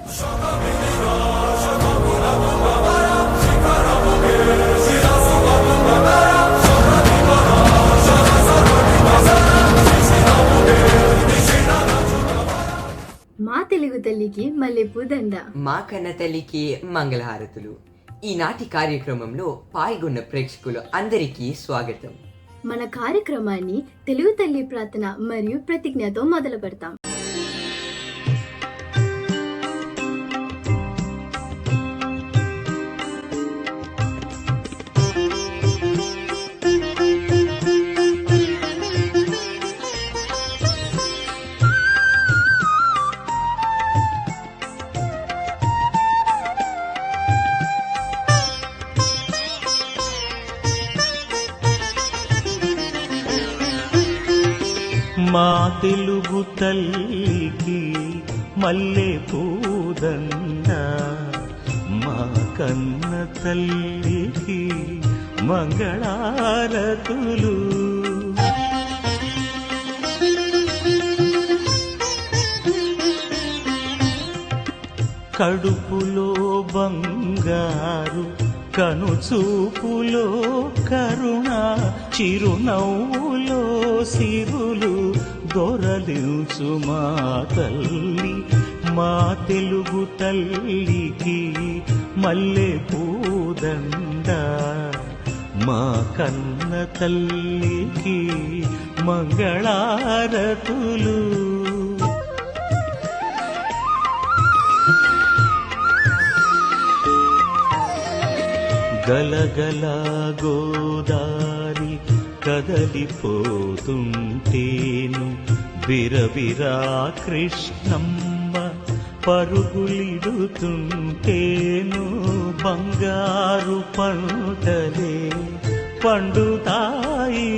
మా తెలుగు తల్లికి మల్లెపూ దండ, మా కన్న తల్లికి మంగళహారతులు. ఈనాటి కార్యక్రమంలో పాల్గొన్న ప్రేక్షకులు అందరికీ స్వాగతం. మన కార్యక్రమాన్ని తెలుగు తల్లి ప్రార్థన మరియు ప్రతిజ్ఞతో మొదలు పెడతాం. మా తెలుగు తల్లికి మల్లె పూదండ, మా కన్న తల్లికి మంగళారతులు. కడుపులో బంగారు, కనుచూపులో కరుణ, చిరునవ్వులో సిరులు దొరలించు మా తల్లి. మా తెలుగు తల్లికి మల్లె పూదండ, మా కన్న తల్లికి మంగళారతులు. గలగల గోదారి కదలిపోతుంటేను, బిరబిరా కృష్ణమ్మ పరుగులిడుతుంటేను, బంగారు పంటలే పండుతాయి,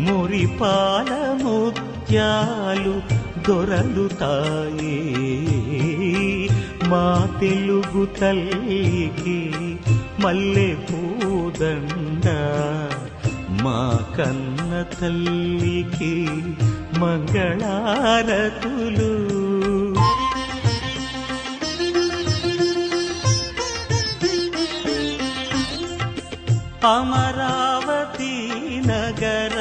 మురిపాల ముత్యాలు దొరలుతాయి. మా తెలుగు తల్లికి మల్లె పూదండ, మా కన్న తల్లికి మంగళారతులు. అమరావతి నగర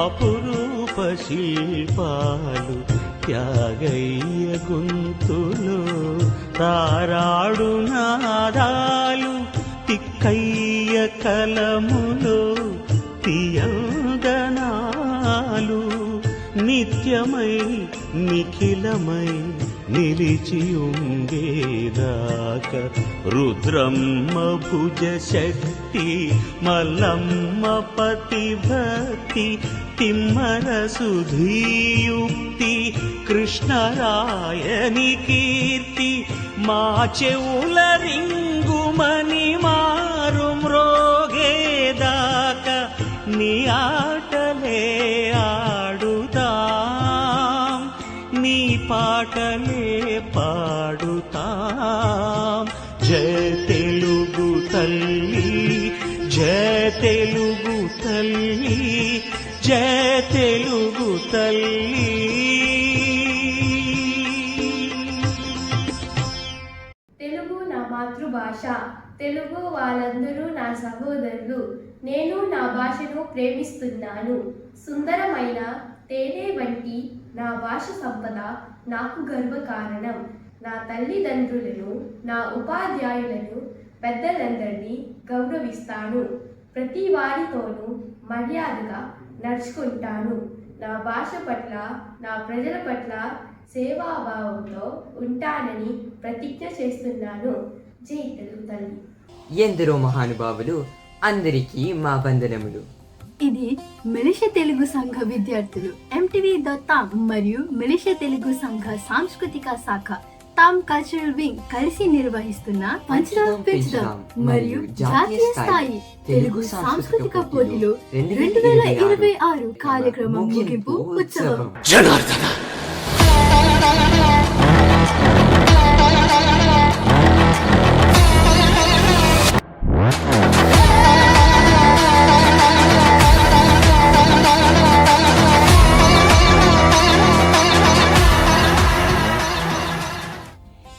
అపురూప శిల్పాలు, త్యాగయ్య గొంతులో తారాడు నాదాలు, తిక్కయ్య కలములో తియందనాలు, నిత్యమై నిఖిలమై నిలిచి ఉండేదాక, రుద్రమ్మ భుజ శక్తి, మల్లమ్మ పతి భక్తి, తిమ్మర సుధీయుక్తి, కృష్ణరాయని కీర్తి, మా చెవుల రింగుమని మారు మ్రోగేదాక, నీ ఆటలే ఆడుతాం, నీ పాటలే పాడుతాం. జయ తెలుగు తల్లి, జయ తెలుగు తల్లి, జయ తెలుగు తల్లి. తెలుగు నా మాతృభాష, తెలుగు వాళ్ళందరూ నా సహోదరులు. నేను నా భాషను ప్రేమిస్తున్నాను. సుందరమైన తేనె వంటి నా భాష సంపద నాకు గర్వకారణం. నా తల్లిదండ్రులను, నా ఉపాధ్యాయులను, పెద్దలందరినీ గౌరవిస్తాను. ప్రతి వారితోనూ మర్యాదగా నడుచుకుంటాను. నా భాష పట్ల, నా ప్రజల పట్ల సేవాభావంతో ఉంటానని ప్రతిజ్ఞ చేస్తున్నాను. జై తెలుగు తల్లి. ఎందరో మహానుభావులు, అందరికీ మా వందనములు. ఇది మలేషియా తెలుగు సంఘ విద్యార్థులు MTV.com మరియు మలేషియా తెలుగు సంఘ సాంస్కృతిక శాఖ తామ్ కల్చరల్ వింగ్ కలిసి నిర్వహిస్తున్న పంచదాం పెంచుదాం మరియు జాతీయ స్థాయి తెలుగు సాంస్కృతిక పోటీలు 2026 కార్యక్రమం ముగింపు ఉత్సవం. జనార్దన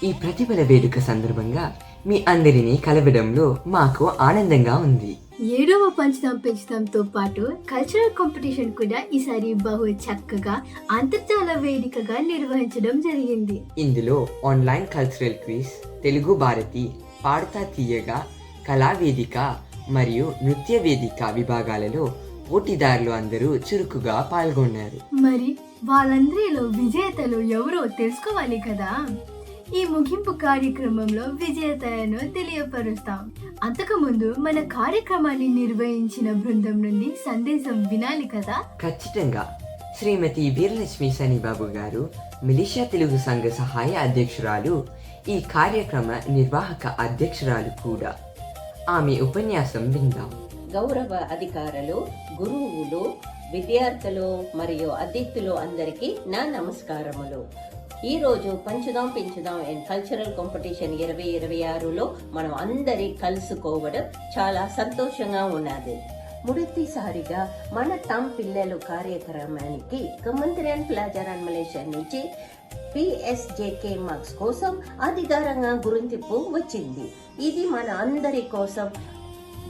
ఈ ప్రతిభల వేడుక సందర్భంగా మీ అందరినీ కలవడంలో మాకు ఆనందంగా ఉంది. 7వ పంచుదాం పెంచుదాంతో పాటు కల్చరల్ కాంపిటీషన్ కూడా ఈసారి బహు చక్కగా అంతర్జాల వేదికగా నిర్వహించడం జరిగింది. ఇందులో online cultural quiz, Telugu Bharati, Padutha Theeyaga, కళావేదిక మరియు నృత్య వేదిక విభాగాలలో పోటీదారులు అందరూ చురుకుగా పాల్గొన్నారు. మరి వాళ్ళందరిలో విజేతలు ఎవరో తెలుసుకోవాలి కదా. ఈ ముగింపు కార్యక్రమంలో విజేతలను తెలియపరుస్తాం. అంతకుముందు మన కార్యక్రమాన్ని నిర్వహించిన బృందం నుండి సందేశం వినాలి కదా. ఖచ్చితంగా. శ్రీమతి వీరలక్ష్మి శనిబాబు గారు, మిలిషియా తెలుగు సంఘ సహాయ అధ్యక్షురాలు, ఈ కార్యక్రమ నిర్వాహక అధ్యక్షురాలు కూడా. ఆమె ఉపన్యాసం విందాం. గౌరవ అధికారులు, గురువులు, విద్యార్థులు మరియు అతిథులు అందరికీ నా నమస్కారములు. ఈరోజు పంచుదాం పెంచుదాం అండ్ కల్చరల్ కాంపిటీషన్ 2026లో మనం అందరి కలుసుకోవడం చాలా సంతోషంగా ఉన్నది. మొదటిసారిగా మన తమ్ పిల్లలు కార్యక్రమానికి కమంత్రియన్ ప్లాజర్ అండ్ మలేషియా నుంచి PSJK మార్క్స్ కోసం అధికారంగా గుర్తింపు వచ్చింది. ఇది మన అందరి కోసం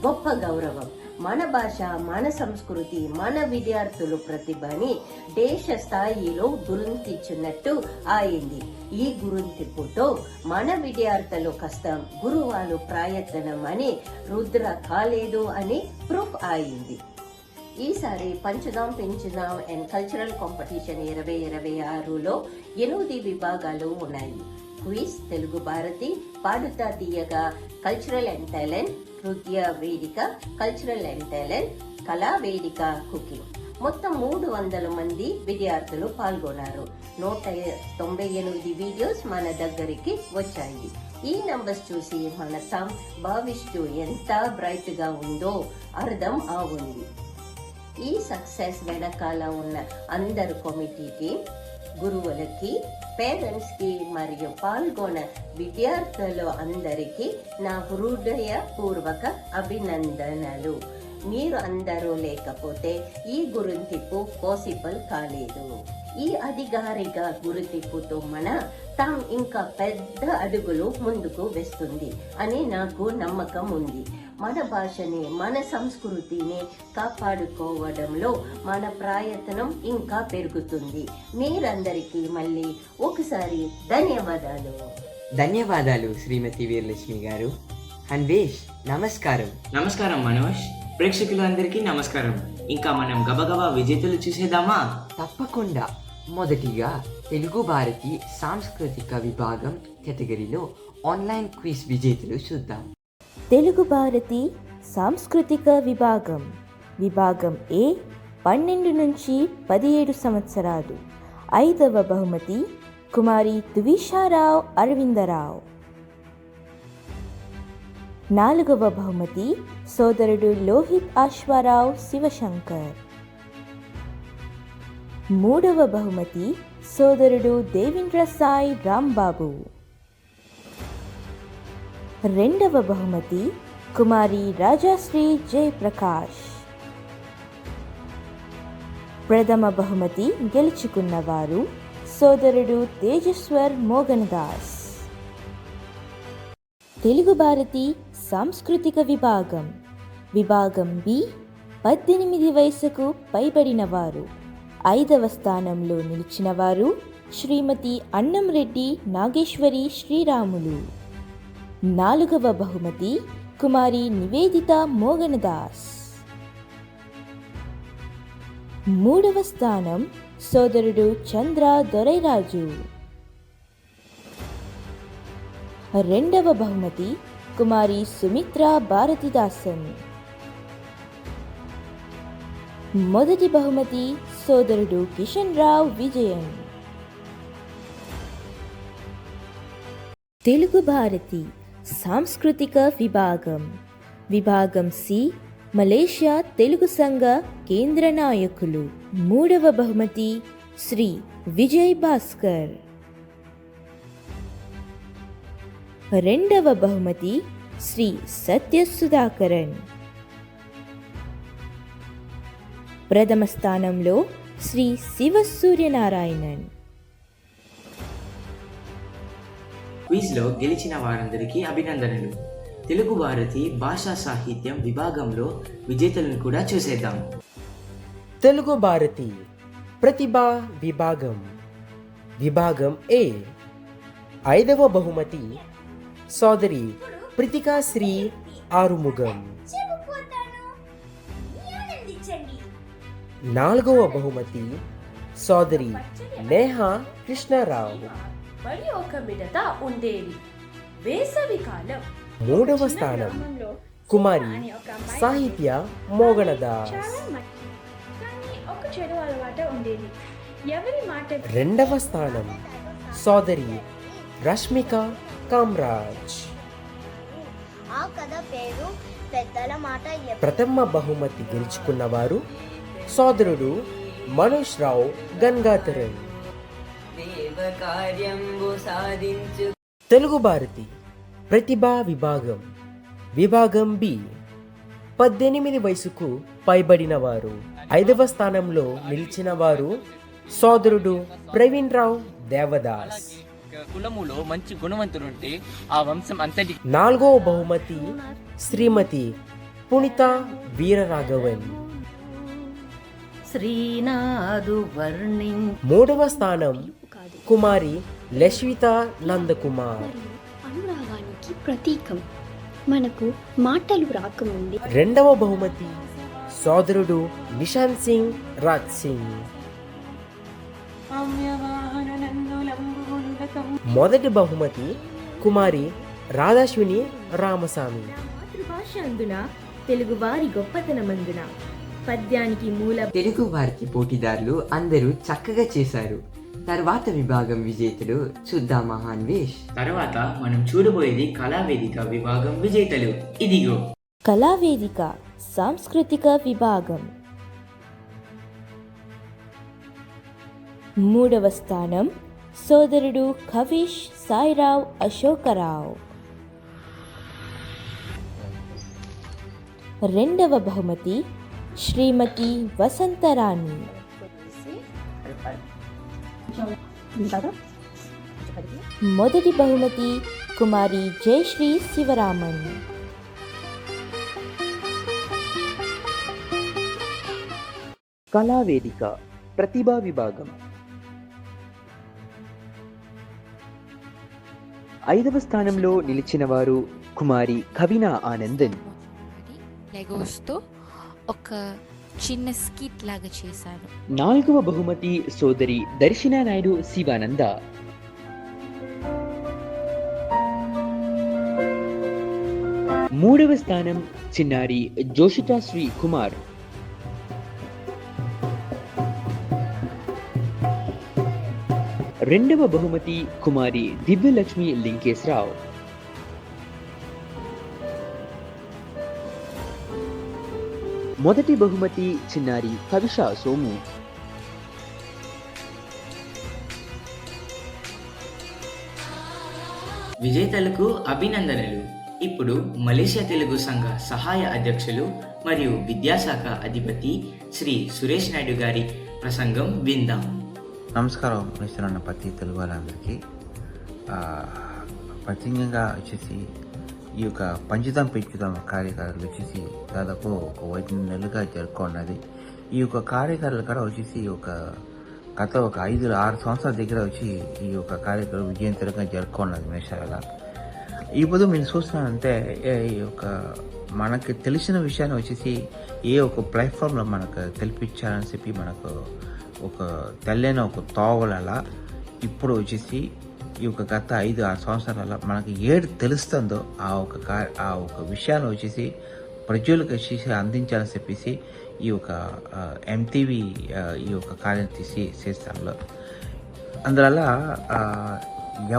గొప్ప గౌరవం. మన భాష, మన సంస్కృతి, మన విద్యార్థుల ప్రతిభని దేశ స్థాయిలో గుర్తించినట్టు అయింది. ఈ గుర్తింపుతో మన విద్యార్థులు కష్టం, గురువాలు ప్రయత్నం అని రుద్ర కాలేదు అని ప్రూఫ్ అయింది. ఈసారి పంచుదాం పెంచుదాం అండ్ కల్చరల్ కాంపిటీషన్ 2026లో 8 విభాగాలు ఉన్నాయి. క్విజ్, తెలుగు భారతి, పాడుతా తీయగా, కల్చరల్ అండ్ టాలెంట్, నృత్య వేదిక, కల్చరల్ అండ్ టాలెంట్, కళా వేదిక, కుకింగ్. మొత్తం 300 మంది విద్యార్థులు పాల్గొన్నారు. 198 వీడియోస్ మన దగ్గరికి వచ్చాయి. ఈ నంబర్స్ చూసి మన తమ్ భవిష్యత్తు ఎంత బ్రైట్ గా ఉందో అర్థం అవుతుంది. ఈ సక్సెస్ వెనకాల ఉన్న అందరు కమిటీకి, గురువులకి, పేరెంట్స్ కి మరియు పాల్గొన్న విద్యార్థులు అందరికీ నా హృదయపూర్వక అభినందనలు. మీరు అందరూ లేకపోతే ఈ గుర్తింపు పాసిబుల్ కాలేదు. ఈ అధికారిక గుర్తింపుతో మన తమ్ ఇంకా పెద్ద అడుగులు ముందుకు వేస్తుంది అని నాకు నమ్మకం ఉంది. మన భాషని, మన సంస్కృతిని కాపాడుకోవడంలో మన ప్రయత్నం ఇంకా పెరుగుతుంది. మీరందరికీ మళ్ళీ ఒకసారి ధన్యవాదాలు. ధన్యవాదాలు శ్రీమతి వీరలక్ష్మి గారు. అన్వేష్, నమస్కారం. నమస్కారం మనోజ్. ప్రేక్షకులందరికీ నమస్కారం. ఇంకా మనం గబగబా విజేతలు చూసేద్దామా? తప్పకుండా. మొదటిగా తెలుగు భారతి సాంస్కృతిక విభాగం కేటగిరీలో ఆన్లైన్ క్విజ్ విజేతలు చూద్దాం. తెలుగు భారతి సాంస్కృతిక విభాగం విభాగం ఏ 12 నుంచి 17 సంవత్సరాలు. 5వ బహుమతి కుమారి తువిషారావు అరవిందరావు. 4వ బహుమతి సోదరుడు లోహిత్ అశ్వారావు శివశంకర్. 3వ బహుమతి సోదరుడు దేవేంద్ర సాయి రాంబాబు. 2వ బహుమతి కుమారి రాజాశ్రీ జయప్రకాష్. ప్రథమ బహుమతి గెలుచుకున్నవారు సోదరుడు తేజస్వర్ మోగనదాస్. తెలుగు భారతి సాంస్కృతిక విభాగం విభాగం బి 18 వయసుకు పైబడిన వారు. 5వ స్థానంలో నిలిచినవారు శ్రీమతి అన్నంరెడ్డి నాగేశ్వరి శ్రీరాములు. 4వ బహుమతి కుమారి నివేదిత మోగనదాస్. 3వ స్థానం సోదరుడు చంద్ర దొరైరాజు. 2వ బహుమతి కుమారి సుమిత్ర భారతిదాసన్. మొదటి బహుమతి సోదరుడు కిషన్ రావు విజయన్. తెలుగు భారతి సాంస్కృతిక విభాగం విభాగం సి మలేషియా తెలుగు సంఘ కేంద్ర నాయకులు. 3వ బహుమతి శ్రీ విజయ్ భాస్కర్. 2వ బహుమతి శ్రీ సత్య సుధాకరన్. ప్రథమ స్థానంలో శ్రీ శివ సూర్యనారాయణన్. క్విజ్లో గెలిచిన వారందరికీ అభినందనలు. తెలుగు భారతి భాషా సాహిత్యం విభాగంలో విజేతలను కూడా చూసేద్దాం. తెలుగు భారతి ప్రతిభా విభాగం విభాగం ఏ 5వ బహుమతి సోదరి ప్రితికా శ్రీ ఆరుముగం. 4వ బహుమతి సోదరి నేహా కృష్ణారావు. మరి ఒక మిడత ఉండేది. వేసవి కాలం. 3వ స్థానం కుమారి సాహిత్య మోగనదాస్. ఒక చెడు అలవాటు ఉండేది. ఎవరి మాట 2వ స్థానం సోదరి రష్మిక కామ్రాజ్. ఆ కథ పేరు పెద్దల మాట. ప్రథమ బహుమతి గెలుచుకున్నవారు సోదరుడు మనోజ్ రావు గంగాధరన్. తెలుగు భారతి ప్రతిభా విభాగం విభాగం బి 18 వయసుకు పైబడిన వారు. 5వ స్థానంలో నిలిచిన వారు సోదరుడు ప్రవీణ్ రావు దేవదాస్. కులములో మంచి గుణవంతులుంటే ఆ వంశం అంతటి. 4వ బహుమతి శ్రీమతి పునిత వీరరాఘవన్. శ్రీనాథు వర్ణి. 3వ స్థానం కుమారి లక్ష్మిత నందకుమార్. అనురాగానికి ప్రతీకం. మనకు మాటలు రాకముందే 2వ బహుమతి సోదరుడు నిశాంత్ సింగ్ రాజ్ సింగ్. మొదటి బహుమతి కుమారి రాధాశ్విని రామస్వామి. మాతృభాష అందున తెలుగువారి గొప్పతనమందున పద్యానికి మూల. తెలుగు వారికి పోటీదారులు అందరూ చక్కగా చేశారు. తర్వాత విభాగం విజేతలు చూద్దాం మహాన్వేష్. తర్వాత మనం చూడబోయేది కళావేదిక విభాగం విజేతలు. ఇదిగో కళావేదిక సాంస్కృతిక విభాగం 3వ స్థానం సోదరుడు కవిష్ సాయిరావ్ అశోకరావు. 2వ బహుమతి శ్రీమతి వసంతరాణి. మొదటి బహుమతి కుమారి జయశ్రీ శివరామన్. కళావేదిక ప్రతిభా విభాగం 5వ స్థానంలో నిలిచిన వారు కుమారి కవినా ఆనందన్. లెగోస్తో ఒక చిన్న స్కిట్ లాగా చేశాను. 4వ బహుమతి సోదరి దర్శనా నాయుడు శివానంద. 3వ స్థానం చిన్నారి జోషితా శ్రీ కుమార్. 2వ బహుమతి కుమారి దివ్యలక్ష్మి లింకేశ్రావు. 1వ బహుమతి చిన్నారి కవిష సోము. 4 విజేతలకు అభినందనలు. ఇప్పుడు మలేషియా తెలుగు సంఘ సహాయ అధ్యక్షులు మరియు విద్యాశాఖ అధిపతి శ్రీ సురేష్ నాయుడు గారి ప్రసంగం విందాం. నమస్కారం మిశ్రన్న ప్రతి తెలుగు వాళ్ళందరికీ. ప్రత్యేకంగా వచ్చేసి ఈ యొక్క పంచుదాం పెంచుదాం కార్యక్రమాలు వచ్చేసి దాదాపు ఒక 5 నెలలుగా జరుపుకున్నది. ఈ యొక్క కార్యక్రమాలు కూడా వచ్చేసి గత 5-6 సంవత్సరాల దగ్గర వచ్చి ఈ యొక్క కార్యక్రమం విజయవంతంగా జరుపుకున్నది మేషాల. ఇప్పుడు మీరు చూస్తున్నానంటే ఈ యొక్క మనకి తెలిసిన విషయాన్ని వచ్చేసి ఏ ఒక ప్లాట్ఫామ్లో మనకు తెలిపించాలని చెప్పి మనకు ఒక తెల్లైన ఒక తోవలలా ఇప్పుడు వచ్చేసి ఈ యొక్క గత 5-6 సంవత్సరాల మనకి ఏది తెలుస్తుందో ఆ ఒక విషయాన్ని వచ్చేసి ప్రజలకు వచ్చేసి అందించాలని చెప్పేసి ఈ యొక్క ఎంటీవీ ఈ యొక్క కార్యం చేస్తాను. అందువల్ల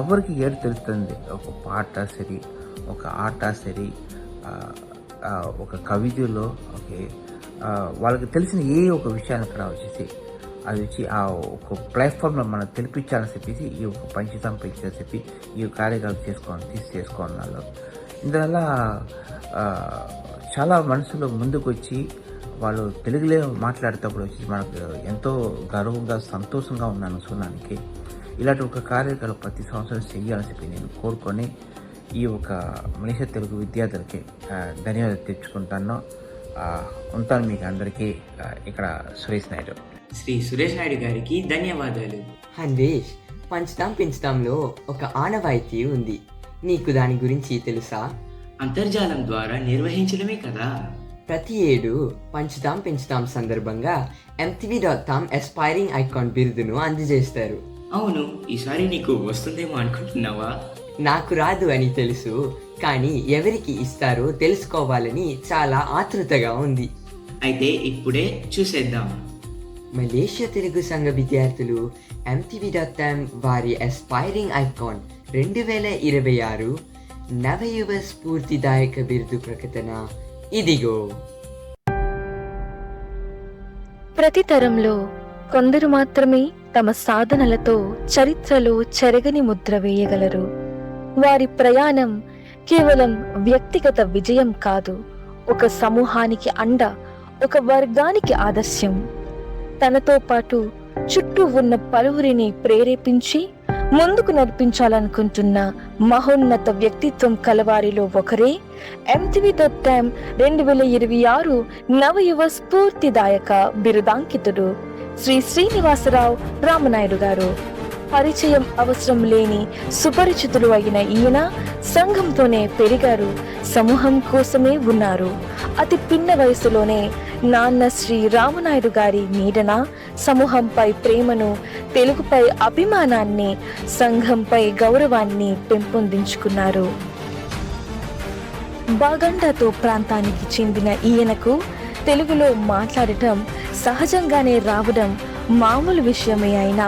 ఎవరికి ఏది తెలుస్తుంది, ఒక పాట సరి, ఒక ఆట సరి, ఒక కవితలో ఓకే వాళ్ళకి తెలిసిన ఏ ఒక విషయాన్ని కూడా వచ్చేసి అది వచ్చి ఆ ఒక ప్లాట్ఫామ్లో మనం తెలిపించాలని చెప్పేసి ఈ ఒక పంచుతాం పెంచాలని చెప్పి ఈ కార్యక్రమం చేసుకోవాలి. ఇందువల్ల చాలా మనుషులు ముందుకు వచ్చి వాళ్ళు తెలుగులో మాట్లాడేటప్పుడు వచ్చి మనకు ఎంతో గర్వంగా సంతోషంగా ఉన్నాను చూడడానికి. ఇలాంటి ఒక కార్యక్రమం ప్రతి సంవత్సరం చెయ్యాలని చెప్పి నేను కోరుకొని ఈ ఒక మలేషియా తెలుగు విద్యార్థులకి ధన్యవాదాలు తెచ్చుకుంటాను. ఉంటాను మీకు అందరికీ. ఇక్కడ సురేష్ నాయుడు. శ్రీ సురేష్ నాయుడు గారికి ధన్యవాదాలు. హన్వేష్, పంచుతాం పెంచుతాంలో ఒక ఆనవాయితీ ఉంది. నీకు దాని గురించి తెలుసా? అంతర్జాలం ద్వారా నిర్వహించడమే కదా. ప్రతి ఏడు పంచుతాం పెంచుతాం సందర్భంగా MTV.com ఎస్పైరింగ్ ఐకాన్ బిరుదును అందజేస్తారు. అవును, ఈసారి నీకు వస్తుందేమో అనుకుంటున్నావా? నాకు రాదు అని తెలుసు, కానీ ఎవరికి ఇస్తారో తెలుసుకోవాలని చాలా ఆతృతగా ఉంది. అయితే ఇప్పుడే చూసేద్దాం. మలేషియా తెలుగు సంఘ విద్యార్థులు MTV.com వారి ఎస్పైరింగ్ ఐకాన్ 2026 నవయువ స్ఫూర్తిదాయక బిరుదు ప్రకటన ఇదిగో. ప్రతి తరంలో కొందరు మాత్రమే తమ సాధనలతో చరిత్రలో చెరగని ముద్ర వేయగలరు. వారి ప్రయాణం కేవలం వ్యక్తిగత విజయం కాదు, ఒక సమూహానికి అండ, ఒక వర్గానికి ఆదర్శం. తనతో పాటు చుట్టూ ఉన్న పలువురిని ప్రేరేపించి ముందుకు నడిపించాలనుకుంటున్న మహోన్నత వ్యక్తిత్వం కలవారిలో ఒకరే MTV.com 2026 నవయువ స్ఫూర్తిదాయక బిరుదాంకితుడు శ్రీ శ్రీనివాసరావు రామనాయుడు గారు. పరిచయం అవసరం లేని సుపరిచితులు అయిన ఈయన సంఘంతోనే పెరిగారు, సమూహం కోసమే ఉన్నారు. అతి పిన్న వయసులోనే నాన్న శ్రీ రామనాయుడు గారి నీడన సమూహంపై ప్రేమను, తెలుగుపై అభిమానాన్ని, సంఘంపై గౌరవాన్ని పెంపొందించుకున్నారు. బాగండాతో ప్రాంతానికి చెందిన ఈయనకు తెలుగులో మాట్లాడటం సహజంగానే రావడం మామూలు విషయమే అయినా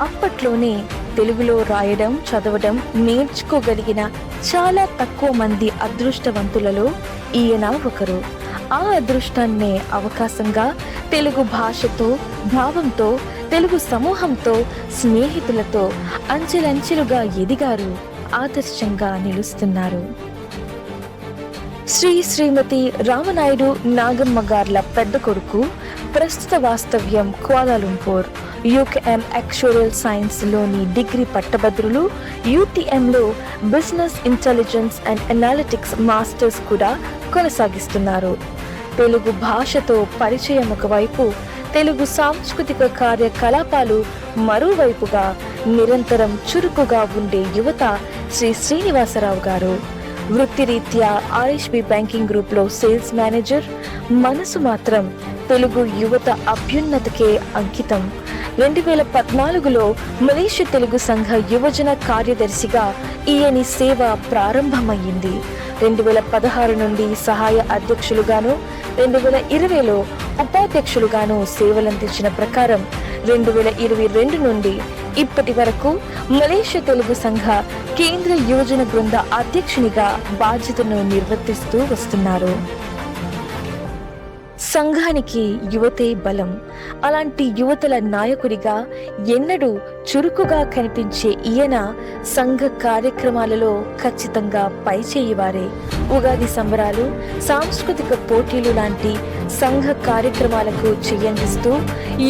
అప్పట్లోనే తెలుగులో రాయడం, చదవడం నేర్చుకోగలిగిన చాలా తక్కువ మంది అదృష్టవంతులలో ఈయన ఒకరు. ఆ అదృష్టాన్నే అవకాశంగా తెలుగు భాషతో, భావంతో, తెలుగు సమూహంతో, స్నేహితులతో అంచెలంచెలుగా ఎదిగారు, ఆదర్శంగా నిలుస్తున్నారు. శ్రీమతి రామనాయుడు నాగమ్మ గార్ల పెద్ద కొడుకు. ప్రస్తుత వాస్తవ్యం కువాలాలంపూర్. UKM యాక్చువల్ సైన్స్లోని డిగ్రీ పట్టభద్రులు. UTMలో business intelligence and analytics masters కూడా కొనసాగిస్తున్నారు. తెలుగు భాషతో పరిచయం ఒకవైపు, తెలుగు సాంస్కృతిక కార్యకలాపాలు మరోవైపుగా నిరంతరం చురుకుగా ఉండే యువత శ్రీ శ్రీనివాసరావు గారు. వృత్తిరీత్యా RHB బ్యాంకింగ్ గ్రూప్లో సేల్స్ మేనేజర్. మనసు మాత్రం తెలుగు యువత అభ్యున్నతికే అంకితం. 2014లో మలేషియా తెలుగు సంఘ యువజన కార్యదర్శిగా ఈయని సేవ ప్రారంభమయ్యింది. 2016 నుండి సహాయ అధ్యక్షులుగాను, 2020లో ఉపాధ్యక్షులుగాను సేవలందించిన ప్రకారం 2022 నుండి ఇప్పటి వరకు మలేషియా తెలుగు సంఘ కేంద్ర యువజన బృంద అధ్యక్షునిగా బాధ్యతను నిర్వర్తిస్తూ వస్తున్నారు. సంఘానికి యువతే బలం. అలాంటి యువతల నాయకుడిగా ఎన్నడూ చురుకుగా కనిపించే ఈయన సంఘ కార్యక్రమాలలో ఖచ్చితంగా పైచేయివారే. ఉగాది సంబరాలు, సాంస్కృతిక పోటీలు లాంటి సంఘ కార్యక్రమాలకు చెయ్యందిస్తూ,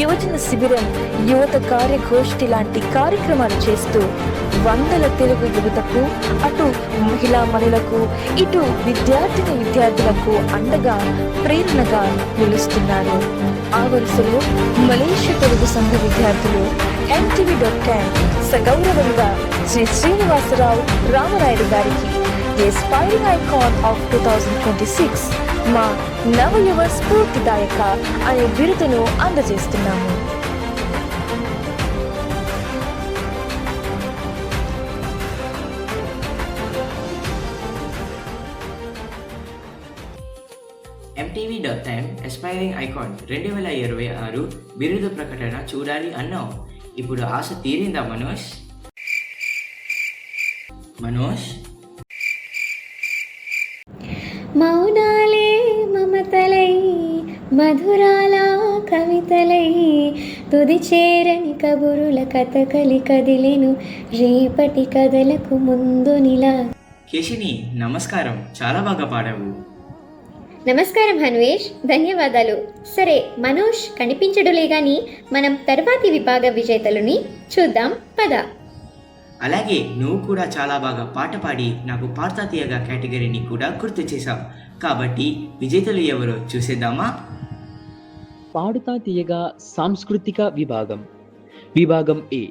యువజన శిబిరం, యువత కార్యగోష్ఠి లాంటి కార్యక్రమాలు చేస్తూ వందల తెలుగు యువతకు, అటు మహిళా మనులకు, ఇటు విద్యార్థులకు అండగా, ప్రేరణగా నిలుస్తున్నారు. ఆ వరుసలో మలేషియా తెలుగు సంఘ విద్యార్థులు MTV.com సగౌరవంగా శ్రీ శ్రీనివాసరావు రామనాయుడు గారికి ఎస్పైరింగ్ ఐకాన్ ఆఫ్ 2026 మా నవయువ స్ఫూర్తిదాయక అనే బిరుదును అందజేస్తున్నాము. MTV.com ఎస్పైరింగ్ ఐకాన్ 2026 బిరుదు ప్రకటన చూడాలి అన్నావు. ఇప్పుడు ఆశ తీరిందా మనోజ్? మౌనాలే మమతలై మధురాల కవితలై తుది చేరని కబురుల కథకలి కదిలెను రేపటి కథలకు ముందు నిలా. కేశిని, నమస్కారం, చాలా బాగా పాడావు. నమస్కారం హన్వేష్, ధన్యవాదాలు. సరే మనోజ్ కనిపించడులే గాని మనం తర్వాతి విభాగ విజేతలని చూద్దాం పద. అలాగే నువ్వు కూడా చాలా బాగా పాట పాడి నాకు పాడతా తీయగా కేటగిరీని కూడా గుర్తు చేశావు. కాబట్టి విజేతలు ఎవరో చూసేద్దామా? పాడుతా తీయగా సాంస్కృతిక విభాగం విభాగం ఏ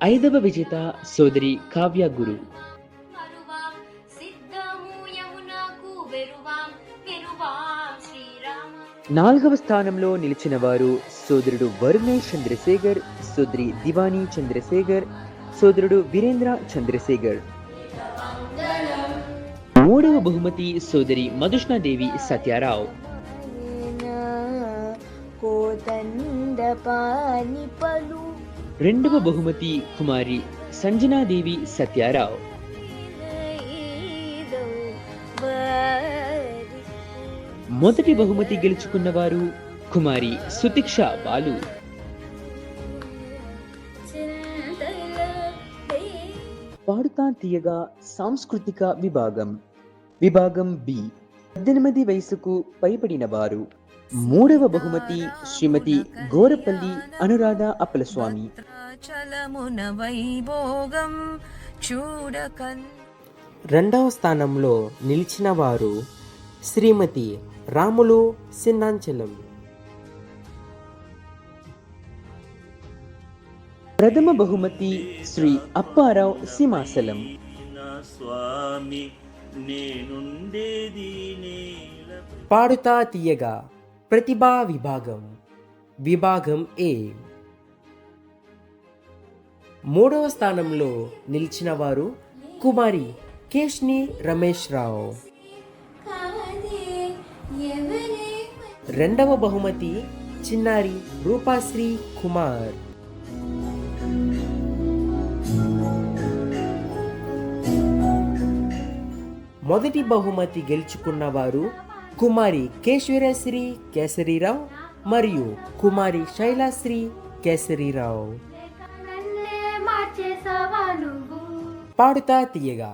5వ విజేత సోదరి కావ్య గురు. 4వ స్థానంలో నిలిచిన వారు సోదరుడు వరుణేష్ చంద్రశేఖర్, సోదరి దివానీ చంద్రశేఖర్, సోదరుడు వీరేంద్ర చంద్రశేఖర్. 3వ బహుమతి సోదరి మధుష్ణాదేవి సత్యారావు. 2వ బహుమతి కుమారి సంజనాదేవి సత్యారావు. 1వ బహుమతి గెలుచుకున్న వారు కుమారి సుతిక్ష బాలు. పాడుతా తీయగా సాంస్కృతిక విభాగం విభాగం బి 18 వయసుకు పైబడిన వారు. 3వ బహుమతి శ్రీమతి గోరపల్లి అనురాధ అప్పలస్వామి. 2వ స్థానంలో నిలిచిన వారు శ్రీమతి రాములు సిన్నాంచలం. ప్రథమ బహుమతి శ్రీ అప్పారావు సింహాచలం. పాడుతా తీయగా ప్రతిభా విభాగం విభాగం ఏ 3వ స్థానంలో నిలిచిన వారు కుమారి కేష్ని రమేష్ రావు. 2వ బహుమతి చిన్నారి రూపాశ్రీ కుమార్. 1వ బహుమతి గెలుచుకున్న వారు కుమారి కేశ్వరశ్రీ కేసరీరావు మరియు కుమారి శైలాశ్రీ కేసరీరావు. పాడుతా తీయగా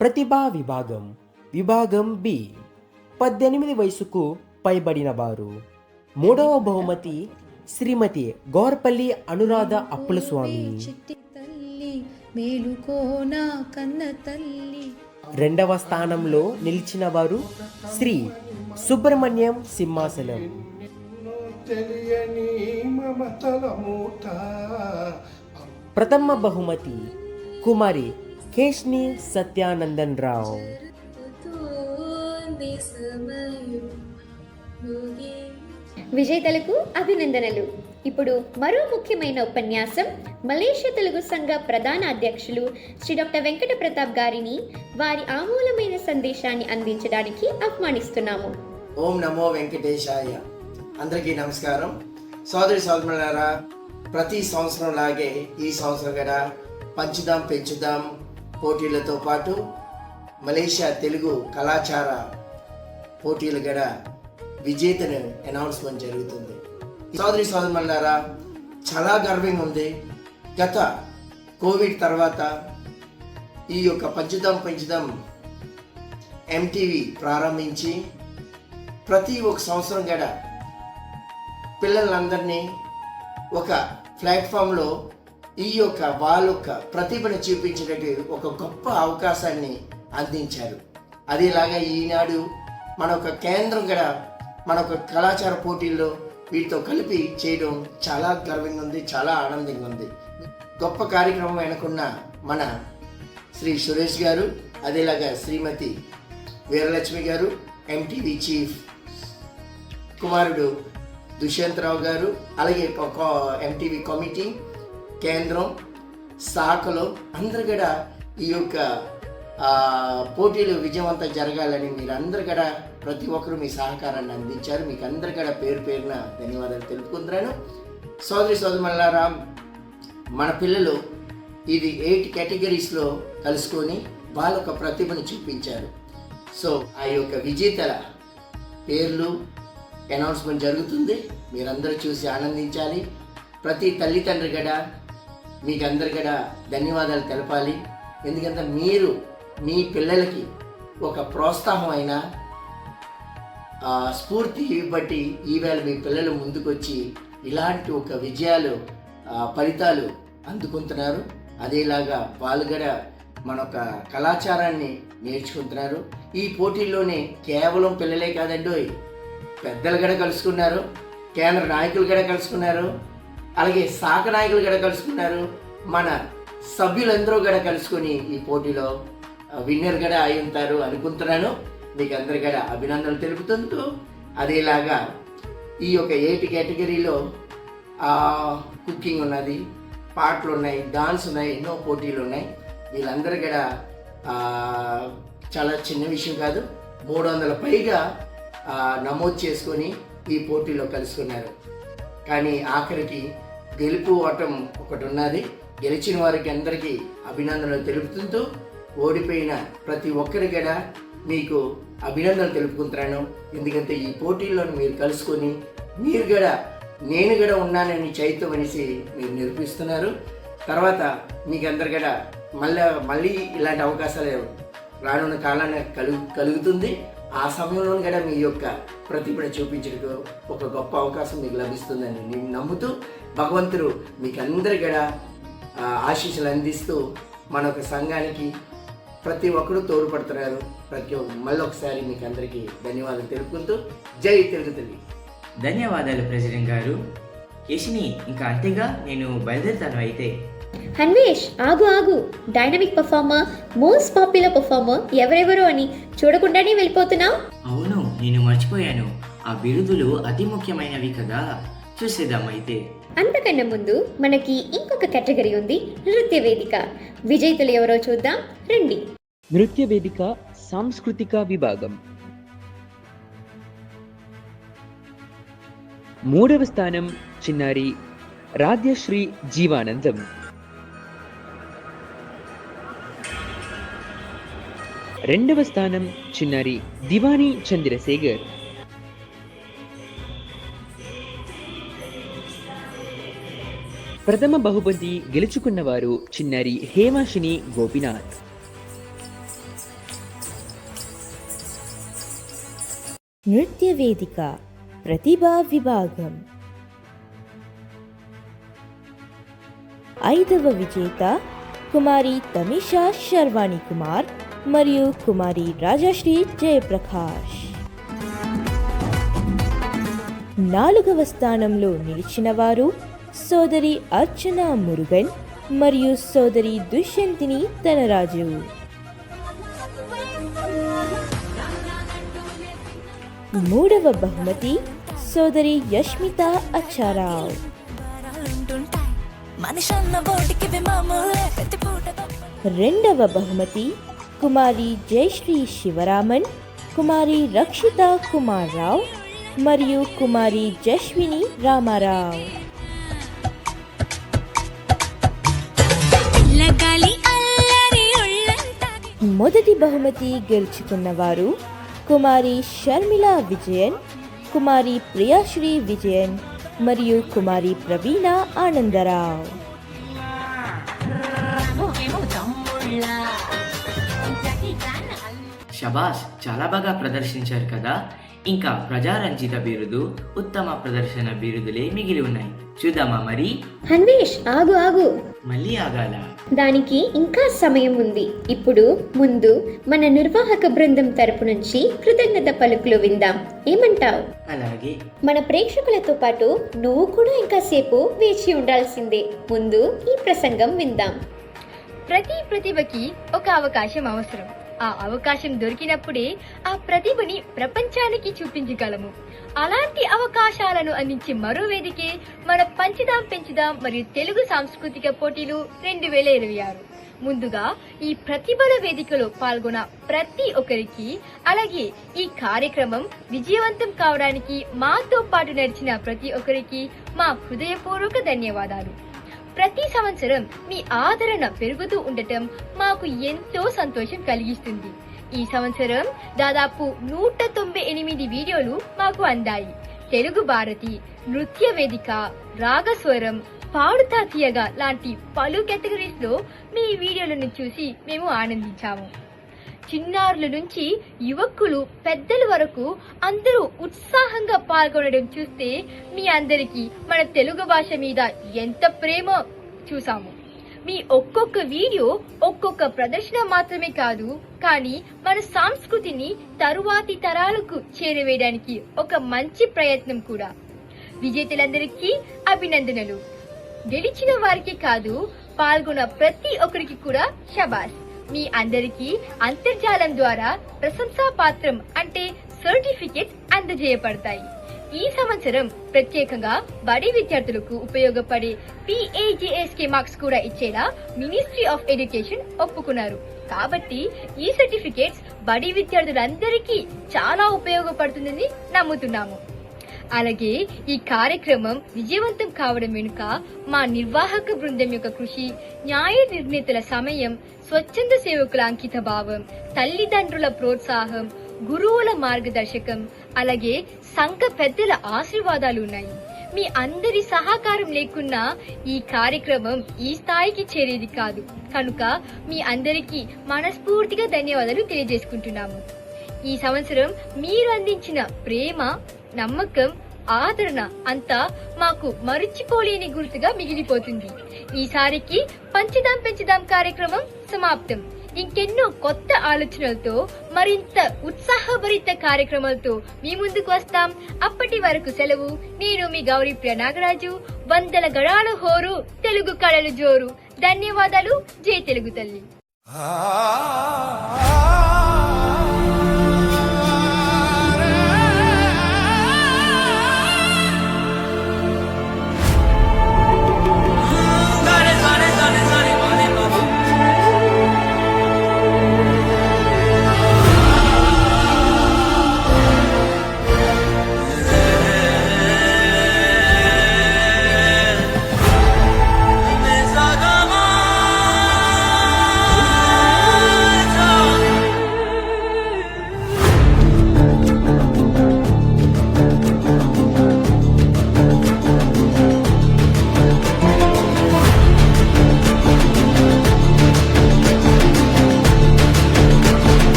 ప్రతిభా విభాగం విభాగం బి 18 వయసుకు పైబడిన వారు. 3వ బహుమతి శ్రీమతి గోరపల్లి అనురాధ అప్పలస్వామి. 2వ స్థానంలో నిలిచిన వారు శ్రీ సుబ్రహ్మణ్యం సింహాచలం. ప్రథమ బహుమతి కుమారి కేష్ని సత్యానందన్ రావు. విజేతలకు అభినందనలు. ఇప్పుడు మరో ముఖ్యమైన ఉపన్యాసం మలేషియా తెలుగు సంఘ ప్రధాన అధ్యక్షులు శ్రీ డాక్టర్ వెంకట ప్రతాప్ గారిని వారి ఆమూలమైన సందేశాన్ని అందించడానికి ఆహ్వానిస్తున్నాము. ఓం నమో వెంకటేశాయ. అందరికీ నమస్కారం. సోదరి సోదరులారా, ప్రతి సంవత్సరం లాగే ఈ సంవత్సరం కూడా పంచుదాం పెంచుదాం పోటీలతో పాటు మలేషియా తెలుగు కళాచార పోటీలు కూడా విజేతను అనౌన్స్మెంట్ జరుగుతుంది. సోదరి సోదరులారా, చాలా గర్వంగా ఉంది. గత కోవిడ్ తర్వాత ఈ యొక్క పంచుదాం పెంచుదాం ఎంటీవీ ప్రారంభించి ప్రతి ఒక్క సంవత్సరం కూడా పిల్లలందరినీ ఒక ప్లాట్ఫామ్లో ఈ యొక్క వాళ్ళ యొక్క ప్రతిభను చూపించేటట్టు ఒక గొప్ప అవకాశాన్ని అందించారు. అదేలాగా ఈనాడు మన ఒక కేంద్రం కూడా మన ఒక కళాచార పోటీల్లో వీటితో కలిపి చేయడం చాలా గర్వంగా ఉంది, చాలా ఆనందంగా ఉంది. గొప్ప కార్యక్రమం వెనుకున్న మన శ్రీ సురేష్ గారు, అదేలాగా శ్రీమతి వీరలక్ష్మి గారు, ఎంటీవీ చీఫ్ కుమారుడు దుష్యంతరావు గారు, అలాగే ఎంటీవీ కమిటీ కేంద్రం శాఖలో అందరు కూడా ఈ యొక్క పోటీలు విజయవంతం జరగాలని మీరు అందరు కూడా ప్రతి ఒక్కరు మీ సహకారాన్ని అందించారు. మీకు అందరు కూడా పేరు పేరున ధన్యవాదాలు తెలుపుకుంటున్నాను. సోదరి సోదరులారా, మన పిల్లలు ఇది 8 కేటగిరీస్లో కలుసుకొని వాళ్ళ యొక్క ప్రతిభను చూపించారు. సో ఆ యొక్క విజేతల పేర్లు అనౌన్స్మెంట్ జరుగుతుంది. మీరందరూ చూసి ఆనందించాలి. ప్రతి తల్లిదండ్రి కూడా మీకు అందరు కూడా ధన్యవాదాలు తెలపాలి. ఎందుకంటే మీరు మీ పిల్లలకి ఒక ప్రోత్సాహం అయినా స్ఫూర్తి బట్టి ఈవేళ మీ పిల్లలు ముందుకొచ్చి ఇలాంటి ఒక విజయాలు ఫలితాలు అందుకుంటున్నారు. అదేలాగా వాళ్ళు కూడా మన ఒక కళాచారాన్ని నేర్చుకుంటున్నారు. ఈ పోటీల్లోనే కేవలం పిల్లలే కాదండి, పెద్దలు కూడా కలుసుకున్నారు, కేంద్ర నాయకులు కూడా కలుసుకున్నారు, అలాగే శాఖ నాయకులు కూడా కలుసుకున్నారు. మన సభ్యులందరూ కూడా కలుసుకొని ఈ పోటీలో విన్నర్ కూడా అయి ఉంటారు అనుకుంటున్నాను. మీకు అందరు కూడా అభినందనలు తెలుపుతుంటూ, అదేలాగా ఈ యొక్క 8 కేటగిరీలో కుకింగ్ ఉన్నది, పాటలు ఉన్నాయి, డాన్స్ ఉన్నాయి, ఎన్నో పోటీలు ఉన్నాయి. వీళ్ళందరూ కూడా చాలా చిన్న విషయం కాదు, 300 పైగా నమోదు చేసుకొని ఈ పోటీలో కలుసుకున్నారు. కానీ ఆఖరికి గెలుపు ఓటం ఒకటి ఉన్నది. గెలిచిన వారికి అందరికీ అభినందనలు తెలుపుతుంటూ, ఓడిపోయిన ప్రతి ఒక్కరి కూడా మీకు అభినందనలు తెలుపుకుంటున్నాను. ఎందుకంటే ఈ పోటీల్లో మీరు కలుసుకొని మీరు కూడా నేను కూడా ఉన్నానని చైతం అనేసి మీరు నిరూపిస్తున్నారు. తర్వాత మీకు అందరు కూడా మళ్ళీ ఇలాంటి అవకాశాలు రానున్న కాలాన్ని కలుగుతుంది. ఆ సమయంలో కూడా మీ యొక్క ప్రతిభను చూపించడానికి ఒక గొప్ప అవకాశం మీకు లభిస్తుందని నేను నమ్ముతూ, భగవంతుడు మీకు అందరు కూడా ఆశీస్సులు అందిస్తూ మన ఒక సంఘానికి ప్రతి ఒక్కరూ తోడ్పడుతున్నారు. మళ్ళీ ఒకసారి మీకు అందరికీ ధన్యవాదాలు తెలుపుకుంటూ, జై తెలుగు తల్లి. ధన్యవాదాలు ప్రెసిడెంట్ గారు. కేశిని, ఇంకా అంతేగా, నేను బయలుదేరుతాను అయితే. హన్వేష్, ఆగు. Dynamic performer, most popular performer ఎవరెవరు అని చూడకుండానే వెళ్ళిపోతున్నావు. అవును, నేను మర్చిపోయాను. ఆ బిరుదులు అతి ముఖ్యమైనవి కదా, చూసేద్దాం అయితే. అంతకన్నా ముందు మనకి ఇంకొక కేటగిరీ ఉంది, నృత్య వేదిక. విజేతలు ఎవరో చూద్దాం రండి. నృత్య వేదిక సాంస్కృతిక విభాగం 3వ స్థానం చిన్నారి రాధ్యశ్రీ జీవానందం. 2వ స్థానం చిన్నారి దివాని చంద్రశేఖర్. 1వ బహుమతి గెలుచుకున్నవారు చిన్నారి హేమాషిని గోపినాథ్. నృత్య వేదిక ప్రతిభా విభాగం 5వ విజేత కుమారి తమిషా శర్వాణి కుమార్ మరియు కుమారి రాజశ్రీ జయప్రకాష్. 4వ స్థానంలో నిలిచిన వారు సోదరి అర్చన మురుగన్ మరియు సోదరి దుష్యంతిని ధనరాజు. 3వ బహుమతి సోదరి యష్మిత అచ్చారావు. 2వ బహుమతి కుమారి జయశ్రీ శివరామన్, కుమారి రక్షిత కుమార్ రావు మరియు కుమారి జస్విని రామారావు. మొదటి బహుమతి గెలుచుకున్నవారు కుమారి షర్మిల విజయన్, కుమారి ప్రియాశ్రీ విజయన్ మరియు కుమారి ప్రవీణ ఆనందరావు. షబాష్, చాలా బాగా ప్రదర్శించారు కదా. ఇంకా ప్రజారంజిత బిరుదు, ఉత్తమ ప్రదర్శన బిరుదులే మిగిలి ఉన్నాయి. చూద్దామా మరి? హన్వేష్, ఆగు. మళ్ళీ ఆగాల? దానికి ఇంకా సమయం ఉంది. ఇప్పుడు ముందు మన నిర్వాహక బృందం తరపు నుంచి కృతజ్ఞత పలుకులు విందాం. ఏమంటావ్? అలాగే. మన ప్రేక్షకులతో పాటు నువ్వు కూడా ఇంకా సేపు వేచి ఉండాల్సిందే. ముందు ఈ ప్రసంగం విందాం. ప్రతి ప్రతిభకి ఒక అవకాశం అవసరం. ఆ అవకాశం దొరికినప్పుడే ఆ ప్రతిభని ప్రపంచానికి చూపించగలము. అలాంటి అవకాశాలను అందించే మరో వేదికే మన పంచుదాం పెంచుదాం మరియు తెలుగు సాంస్కృతిక పోటీలు 2026. ముందుగా ఈ ప్రతిభల వేదికలో పాల్గొన్న ప్రతి ఒక్కరికి, అలాగే ఈ కార్యక్రమం విజయవంతం కావడానికి మాతో పాటు నడిచిన ప్రతి ఒక్కరికి మా హృదయపూర్వక ధన్యవాదాలు. ప్రతి సంవత్సరం మీ ఆదరణ పెరుగుతూ ఉండటం మాకు ఎంతో సంతోషం కలిగిస్తుంది. ఈ సంవత్సరం దాదాపు 198 వీడియోలు మాకు అందాయి. తెలుగు భారతి, నృత్య వేదిక, రాగస్వరం, పాడుతా తీయగా లాంటి పలు కేటగిరీస్ లో మీ వీడియోలను చూసి మేము ఆనందించాము. చిన్నారుల నుంచి యువకులు పెద్దల వరకు అందరూ ఉత్సాహంగా పాల్గొనడం చూస్తే మీ అందరికీ మన తెలుగు భాష మీద ఎంత ప్రేమ చూసాము. మీ ఒక్కొక్క వీడియో ఒక్కొక్క ప్రదర్శన మాత్రమే కాదు, కానీ మన సంస్కృతిని తరువాతి తరాలకు చేరవేయడానికి ఒక మంచి ప్రయత్నం కూడా. విజేతలందరికీ అభినందనలు. గెలిచిన వారికి కాదు, పాల్గొన్న ప్రతి ఒక్కరికి కూడా శబాస్. మీ అందరికీ అంతర్జాలం ద్వారా ప్రశంసా పాత్రం అంటే సర్టిఫికెట్స్ అందజేయబడతాయి. ఈ సంవత్సరం ప్రత్యేకంగా బడి విద్యార్థులకు ఉపయోగపడే PAGSK మార్క్స్ కూడా ఇచ్చేలా మినిస్ట్రీ ఆఫ్ ఎడ్యుకేషన్ ఒప్పుకున్నారు. కాబట్టి ఈ సర్టిఫికెట్స్ బడి విద్యార్థులందరికీ చాలా ఉపయోగపడుతుందని నమ్ముతున్నాము. అలాగే ఈ కార్యక్రమం విజయవంతం కావడం వెనుక మా నిర్వాహక బృందం యొక్క కృషి, న్యాయ నిర్ణేతల సమయం, స్వచ్ఛంద సేవకుల అంకిత భావం, తల్లిదండ్రుల ప్రోత్సాహం, గురువుల మార్గదర్శకం, అలాగే సంఘ పెద్దల ఆశీర్వాదాలు ఉన్నాయి. మీ అందరి సహకారం లేకున్నా ఈ కార్యక్రమం ఈ స్థాయికి చేరేది కాదు. కనుక మీ అందరికీ మనస్ఫూర్తిగా ధన్యవాదాలు తెలియజేసుకుంటున్నాము. ఈ సంవత్సరం మీరు అందించిన ప్రేమ, నమ్మకం, ఆదరణ అంతా మాకు మరిచిపోలేని గుర్తుగా మిగిలిపోతుంది. ఈసారికి పంచుదాం పెంచుదాం కార్యక్రమం సమాప్తం. ఇంకెన్నో కొత్త ఆలోచనలతో, మరింత ఉత్సాహభరిత కార్యక్రమాలతో మీ ముందుకు వస్తాం. అప్పటి వరకు సెలవు. నేను మీ గౌరీప్రియ నాగరాజు. వందల గడాల హోరు, తెలుగు కళలు జోరు. ధన్యవాదాలు. జై తెలుగు తల్లి.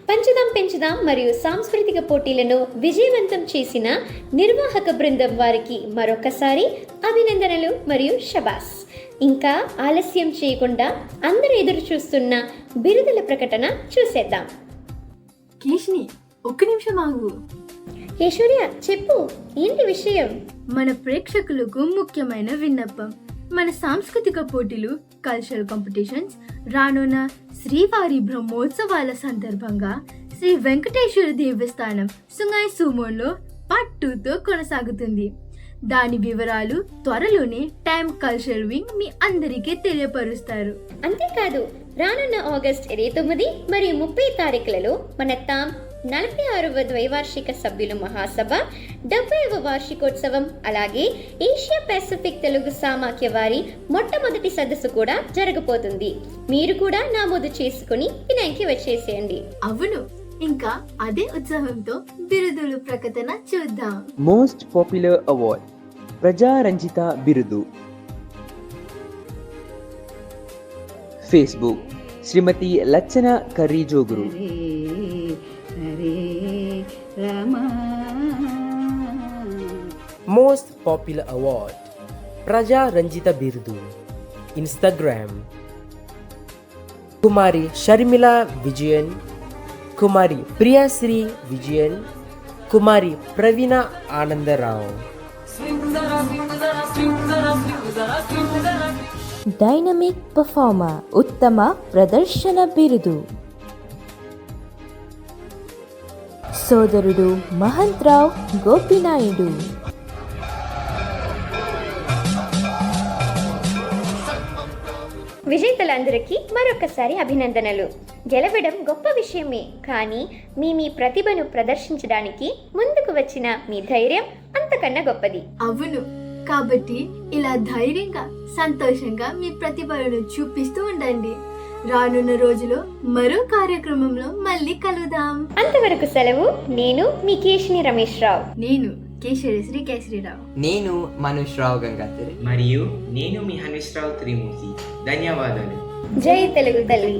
పంచుదాం పెంచుదాం మరియు సాంస్కృతిక పోటీలను విజయవంతం చేసిన నిర్వాహక బృందం వారికి మరొకసారి అభినందనలు మరియు శబాస్. ఇంకా ఆలస్యం చేయకుండా అందరూ ఎదురు చూస్తున్న బిరుదుల ప్రకటన చూసేద్దాం. కేష్ని, ఒక్క నిమిషం ఆగు. యశోర్య, చెప్పు, ఏంటి విషయం? మన ప్రేక్షకులకు ముఖ్యమైన విన్నపం. మన సాంస్కృతిక పోటీలు, కల్చరల్ కాంపిటీషన్స్ రానున్న శ్రీవారి బ్రహ్మోత్సవాల సందర్భంగా శ్రీ వెంకటేశ్వర దేవస్థానం సుంగాయ్ సుమోన్లో పార్ట్ 2తో కొనసాగుతుంది. దాని వివరాలు త్వరలోనే టైమ్ కల్చరల్ వింగ్ మీ అందరికీ తెలియపరుస్తారు. అంతేకాదు, రానున్న ఆగస్ట్ 29 మరియు 30 తారీఖులలో మన తామ్ 46వ ద్వైవార్షిక సభ్యుల మహాసభ, 70వ వార్షికోత్సవం, అలాగే ఏషియా పెసిఫిక్ తెలుగు సామాఖ్య వారి మొట్టమొదటి సదస్సు కూడా జరగబోతుంది. మీరు కూడా నమోదు చేసుకుని వినాయకి వచ్చేసేయండి. అవును, ఇంకా అదే ఉత్సాహంతో బిరుదులు ప్రకటన చూద్దాం. మోస్ట్ పాపులర్ అవార్డ్ ప్రజారంజిత బిరుదు. ఫేస్బుక్ శ్రీమతి లచ్చన కర్రీజోగురు. మోస్ట్ పాపులర్ అవార్డ్ ప్రజా రంజిత బిరుదు. ఇన్స్టాగ్రామ్ కుమారి షర్మిల విజయన్, కుమారి ప్రియాశ్రీ విజయన్, కుమారి ప్రవీణ ఆనందరావు. డైనమిక్ పర్ఫార్మర్ ఉత్తమ ప్రదర్శన బిరుదు. సోదరుడు మహంత్రావ్ గోపినాయుడు. విజేతలందరికీ మరొకసారి అభినందనలు. గెలవడం గొప్ప విషయమే, కానీ మీ ప్రతిభను ప్రదర్శించడానికి ముందుకు వచ్చిన మీ ధైర్యం అంతకన్నా గొప్పది. అవును, కాబట్టి ఇలా ధైర్యంగా, సంతోషంగా మీ ప్రతిభలను చూపిస్తూ ఉండండి. రానున్న రోజులో మరో కార్యక్రమంలో మళ్ళీ కలుద్దాం. అంతవరకు సెలవు. నేను మీ కేశిని రమేష్ రావు. నేను కేశరి కేసరిరావు. నేను మనోజ్ రావు గంగాధర్. మరియు నేను మీ హనీష్ రావు త్రిమూర్తి. ధన్యవాదాలు. జై తెలుగు తల్లి.